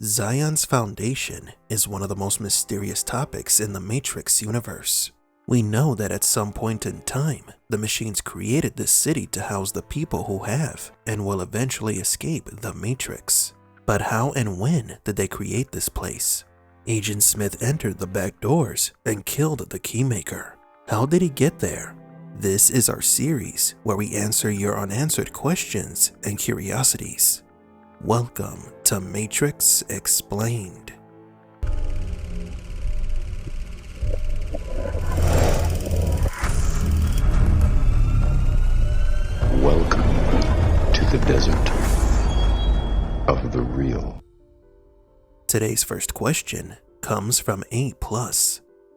Zion's foundation is one of the most mysterious topics in the Matrix universe. We know that at some point in time, the machines created this city to house the people who have and will eventually escape the Matrix. But how and when did they create this place? Agent Smith entered the back doors and killed the Keymaker. How did he get there? This is our series where we answer your unanswered questions and curiosities. Welcome to Matrix Explained. Welcome to the desert of the real. Today's first question comes from A+.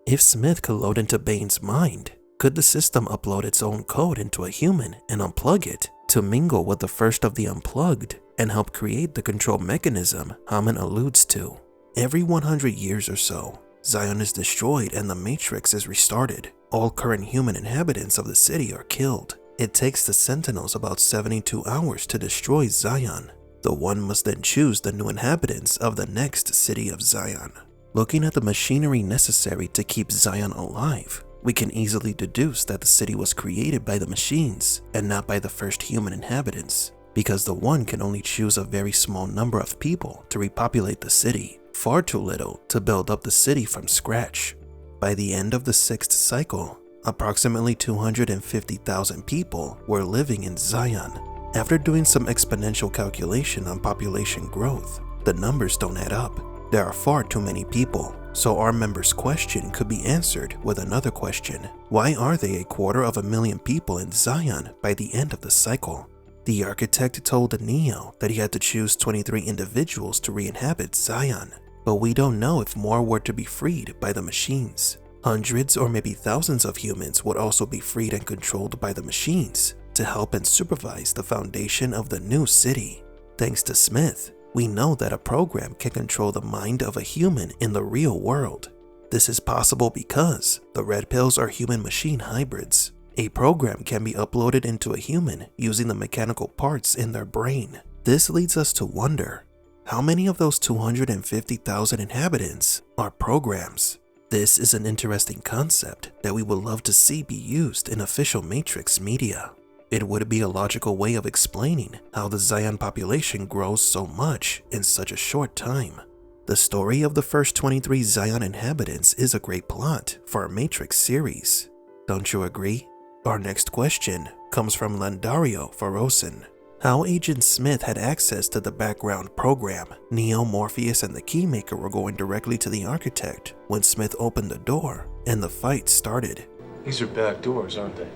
If Smith could load into Bane's mind, could the system upload its own code into a human and unplug it to mingle with the first of the unplugged and help create the control mechanism Hammond alludes to? Every 100 years or so, Zion is destroyed and the Matrix is restarted. All current human inhabitants of the city are killed. It takes the Sentinels about 72 hours to destroy Zion. The one must then choose the new inhabitants of the next city of Zion. Looking at the machinery necessary to keep Zion alive, we can easily deduce that the city was created by the machines and not by the first human inhabitants, because the one can only choose a very small number of people to repopulate the city, far too little to build up the city from scratch. By the end of the 6th cycle, approximately 250,000 people were living in Zion. After doing some exponential calculation on population growth, the numbers don't add up. There are far too many people, so our member's question could be answered with another question. Why are they 250,000 people in Zion by the end of the cycle? The architect told Neo that he had to choose 23 individuals to re-inhabit Zion, but we don't know if more were to be freed by the machines. Hundreds or maybe thousands of humans would also be freed and controlled by the machines to help and supervise the foundation of the new city. Thanks to Smith, we know that a program can control the mind of a human in the real world. This is possible because the red pills are human-machine hybrids. A program can be uploaded into a human using the mechanical parts in their brain. This leads us to wonder, how many of those 250,000 inhabitants are programs? This is an interesting concept that we would love to see be used in official Matrix media. It would be a logical way of explaining how the Zion population grows so much in such a short time. The story of the first 23 Zion inhabitants is a great plot for our Matrix series. Don't you agree? Our next question comes from Landario Farosin. How Agent Smith had access to the background program. Neo, Morpheus, and the Keymaker were going directly to the architect when Smith opened the door and the fight started. These are back doors, aren't they?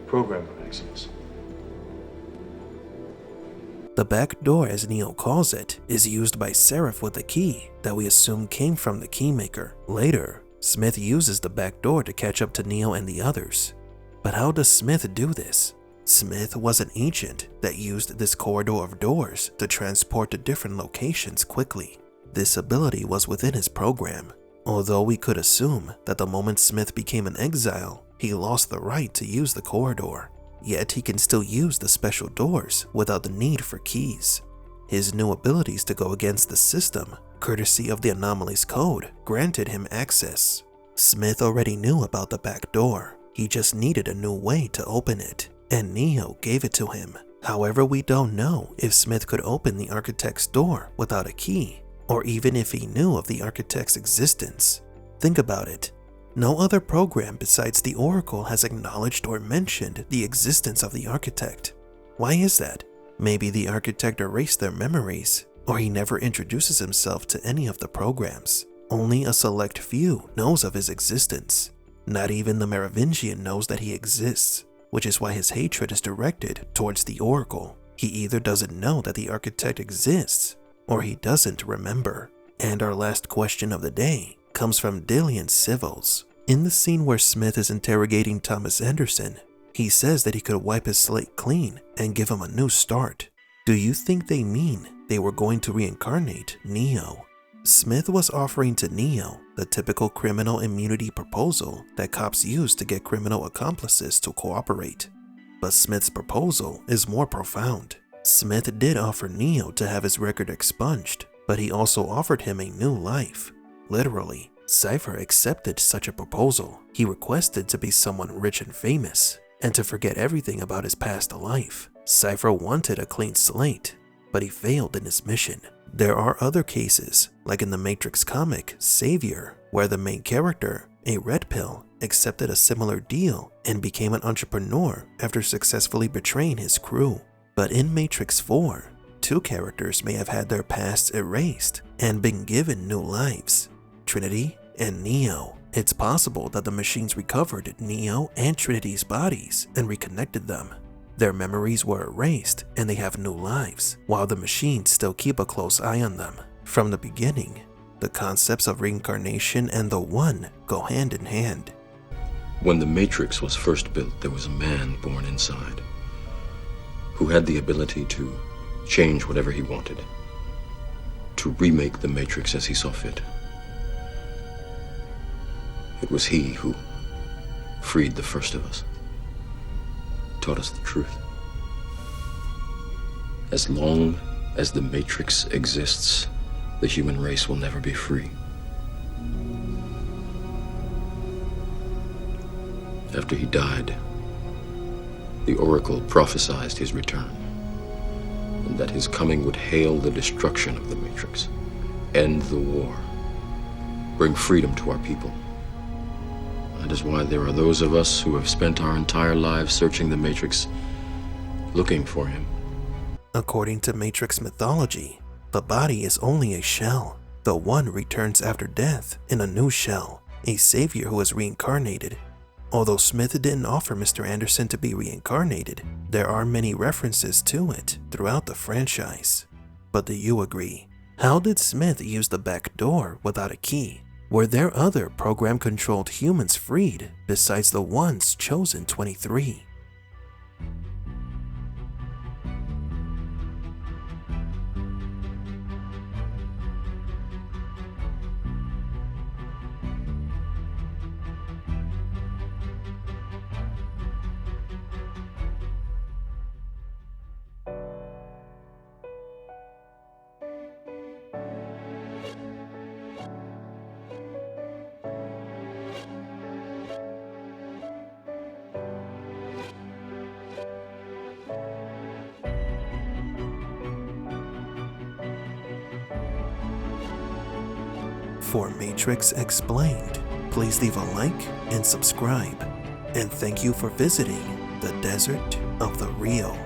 Programmer access. The back door, as Neo calls it, is used by Seraph with a key that we assume came from the Keymaker. Later, Smith uses the back door to catch up to Neo and the others. But how does Smith do this? Smith was an agent that used this corridor of doors to transport to different locations quickly. This ability was within his program, although we could assume that the moment Smith became an exile, he lost the right to use the corridor. Yet he can still use the special doors without the need for keys. His new abilities to go against the system, courtesy of the anomaly's code, granted him access. Smith already knew about the back door. He just needed a new way to open it, and Neo gave it to him. However, we don't know if Smith could open the architect's door without a key, or even if he knew of the architect's existence. Think about it. No other program besides the Oracle has acknowledged or mentioned the existence of the architect. Why is that? Maybe the architect erased their memories, or he never introduces himself to any of the programs. Only a select few knows of his existence. Not even the Merovingian knows that he exists, which is why his hatred is directed towards the Oracle. He either doesn't know that the architect exists, or he doesn't remember. And our last question of the day comes from Dillian Civils. In the scene where Smith is interrogating Thomas Anderson, he says that he could wipe his slate clean and give him a new start. Do you think they mean they were going to reincarnate Neo? Smith was offering to Neo the typical criminal immunity proposal that cops use to get criminal accomplices to cooperate. But Smith's proposal is more profound. Smith did offer Neo to have his record expunged, but he also offered him a new life. Literally, Cypher accepted such a proposal. He requested to be someone rich and famous, and to forget everything about his past life. Cypher wanted a clean slate, but he failed in his mission. There are other cases, like in the Matrix comic, Savior, where the main character, a red pill, accepted a similar deal and became an entrepreneur after successfully betraying his crew. But in Matrix 4, two characters may have had their pasts erased and been given new lives, Trinity and Neo. It's possible that the machines recovered Neo and Trinity's bodies and reconnected them. Their memories were erased and they have new lives, while the machines still keep a close eye on them. From the beginning, the concepts of reincarnation and the One go hand in hand. When the Matrix was first built, there was a man born inside who had the ability to change whatever he wanted, to remake the Matrix as he saw fit. It was he who freed the first of us, taught us the truth. As long as the Matrix exists, the human race will never be free. After he died, the Oracle prophesied his return, and that his coming would hail the destruction of the Matrix, end the war, bring freedom to our people. That is why there are those of us who have spent our entire lives searching the Matrix, looking for him. According to Matrix mythology, the body is only a shell. The One returns after death in a new shell, a savior who is reincarnated. Although Smith didn't offer Mr. Anderson to be reincarnated, there are many references to it throughout the franchise. But do you agree? How did Smith use the back door without a key? Were there other program-controlled humans freed besides the ones chosen 23? For Matrix Explained, please leave a like and subscribe. And thank you for visiting the Desert of the Real.